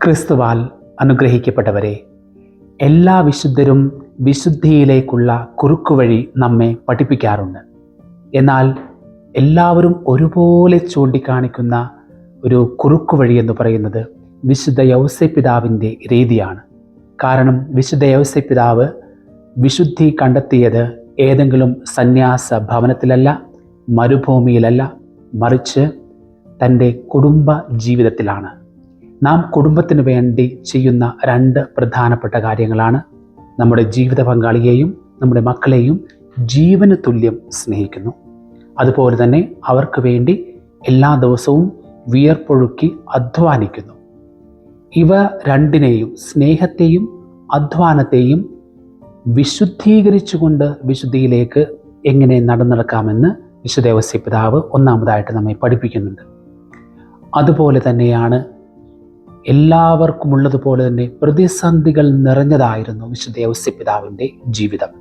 ക്രിസ്തുവാൽ അനുഗ്രഹിക്കപ്പെട്ടവരെ, എല്ലാ വിശുദ്ധരും വിശുദ്ധിയിലേക്കുള്ള കുറുക്കുവഴി നമ്മെ പഠിപ്പിക്കാറുണ്ട്. എന്നാൽ എല്ലാവരും ഒരുപോലെ ചൂണ്ടിക്കാണിക്കുന്ന ഒരു കുറുക്കുവഴി എന്ന് പറയുന്നത് വിശുദ്ധ യൗസേപ്പിതാവിൻ്റെ രീതിയാണ്. കാരണം വിശുദ്ധ യൗസേപ്പിതാവ് വിശുദ്ധി കണ്ടെത്തിയത് ഏതെങ്കിലും സന്യാസ ഭവനത്തിലല്ല, മരുഭൂമിയിലല്ല, മറിച്ച് തൻ്റെ കുടുംബ ജീവിതത്തിലാണ്. നാം കുടുംബത്തിന് വേണ്ടി ചെയ്യുന്ന രണ്ട് പ്രധാനപ്പെട്ട കാര്യങ്ങളാണ്: നമ്മുടെ ജീവിത പങ്കാളിയെയും നമ്മുടെ മക്കളെയും ജീവന് തുല്യം സ്നേഹിക്കുന്നു. അതുപോലെ തന്നെ അവർക്ക് വേണ്ടി എല്ലാ ദിവസവും വിയർപ്പൊഴുക്കി അധ്വാനിക്കുന്നു. ഇവ രണ്ടിനെയും, സ്നേഹത്തെയും അധ്വാനത്തെയും വിശുദ്ധീകരിച്ചുകൊണ്ട് വിശുദ്ധിയിലേക്ക് എങ്ങനെ നടന്നെടുക്കാമെന്ന് വിശുദ്ധ യൗസേപ്പിതാവ് ഒന്നാമതായിട്ട് നമ്മെ പഠിപ്പിക്കുന്നുണ്ട്. അതുപോലെ തന്നെയാണ് എല്ലാവർക്കുമുള്ളതുപോലെ തന്നെ പ്രതിസന്ധികൾ നിറഞ്ഞതായിരുന്നു വിശുദ്ധ യൗസേപ്പിതാവിൻ്റെ ജീവിതം.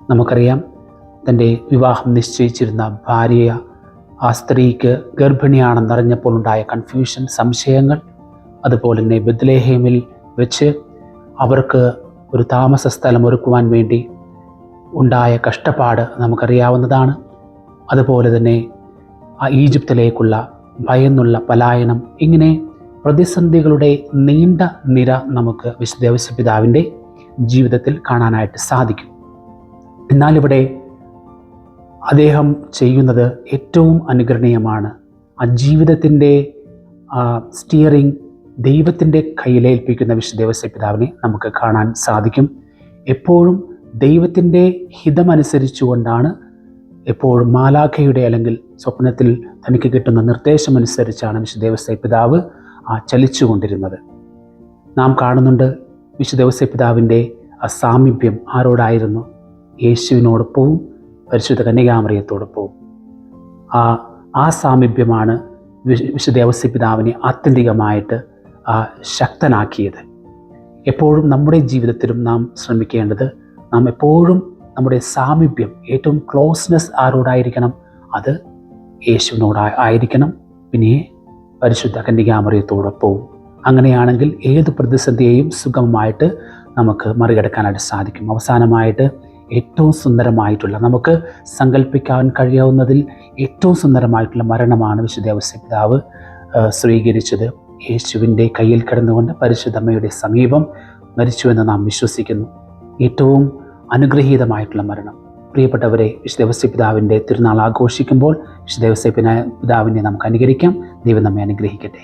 നമുക്കറിയാം, തൻ്റെ വിവാഹം നിശ്ചയിച്ചിരുന്ന ഭാര്യ, ആ സ്ത്രീക്ക് ഗർഭിണിയാണെന്നറിഞ്ഞപ്പോൾ ഉണ്ടായ കൺഫ്യൂഷൻ, സംശയങ്ങൾ, അതുപോലെ തന്നെ ബെത്ലഹേമിൽ വെച്ച് അവർക്ക് ഒരു താമസ സ്ഥലം ഒരുക്കുവാൻ വേണ്ടി ഉണ്ടായ കഷ്ടപ്പാട് നമുക്കറിയാവുന്നതാണ്. അതുപോലെ തന്നെ ആ ഈജിപ്തിലേക്കുള്ള ഭയന്നുള്ള പലായനം, ഇങ്ങനെ പ്രതിസന്ധികളുടെ നീണ്ട നിര നമുക്ക് വിശുദ്ധ യൗസേപ്പിതാവിൻ്റെ ജീവിതത്തിൽ കാണാനായിട്ട് സാധിക്കും. എന്നാൽ ഇവിടെ അദ്ദേഹം ചെയ്യുന്നത് ഏറ്റവും അനുകരണീയമാണ്. ആ ജീവിതത്തിൻ്റെ സ്റ്റിയറിംഗ് ദൈവത്തിൻ്റെ കയ്യിലേൽപ്പിക്കുന്ന വിശുദ്ധ യൗസേപ്പിതാവിനെ നമുക്ക് കാണാൻ സാധിക്കും. എപ്പോഴും ദൈവത്തിൻ്റെ ഹിതമനുസരിച്ചുകൊണ്ടാണ്, എപ്പോഴും മാലാഖയുടെ അല്ലെങ്കിൽ സ്വപ്നത്തിൽ തനിക്ക് കിട്ടുന്ന നിർദ്ദേശമനുസരിച്ചാണ് വിശുദ്ധ യൗസേപ്പിതാവ് ചലിച്ചുകൊണ്ടിരുന്നത്. നാം കാണുന്നുണ്ട് വിശുദ്ധ യൗസേപ്പിതാവിൻ്റെ ആ സാമീപ്യം ആരോടായിരുന്നു? യേശുവിനോടൊപ്പവും പരിശുദ്ധ കന്യകാമറിയത്തോടൊപ്പവും. ആ സാമീപ്യമാണ് വിശുദ്ധ യൗസേപ്പിതാവിനെ ആത്യന്തികമായിട്ട് ശക്തനാക്കിയത്. എപ്പോഴും നമ്മുടെ ജീവിതത്തിലും നാം ശ്രമിക്കേണ്ടത്, നാം എപ്പോഴും നമ്മുടെ സാമീപ്യം, ഏറ്റവും ക്ലോസ്നെസ് ആരോടായിരിക്കണം? അത് യേശുവിനോടായിരിക്കണം, പിന്നെ പരിശുദ്ധ കന്യകാമറിയത്തോടൊപ്പവും. അങ്ങനെയാണെങ്കിൽ ഏത് പ്രതിസന്ധിയെയും സുഗമമായിട്ട് നമുക്ക് മറികടക്കാനായിട്ട് സാധിക്കും. അവസാനമായിട്ട് ഏറ്റവും സുന്ദരമായിട്ടുള്ള, നമുക്ക് സങ്കല്പിക്കാൻ കഴിയാവുന്നതിൽ ഏറ്റവും സുന്ദരമായിട്ടുള്ള മരണമാണ് വിശുദ്ധ യൗസേപ്പിതാവ് സ്വീകരിച്ചത്. യേശുവിൻ്റെ കയ്യിൽ കിടന്നുകൊണ്ട് പരിശുദ്ധമ്മയുടെ സമീപം മരിച്ചുവെന്ന് നാം വിശ്വസിക്കുന്നു. ഏറ്റവും അനുഗ്രഹീതമായിട്ടുള്ള മരണം. പ്രിയപ്പെട്ടവരെ, വിശുദ്ധ യൗസേപ്പിതാവിൻ്റെ തിരുനാൾ ആഘോഷിക്കുമ്പോൾ വിശുദ്ധ യൗസേപ്പിതാവിനെ നമുക്ക് അനുകരിക്കാം. ദൈവം നമ്മെ അനുഗ്രഹിക്കട്ടെ.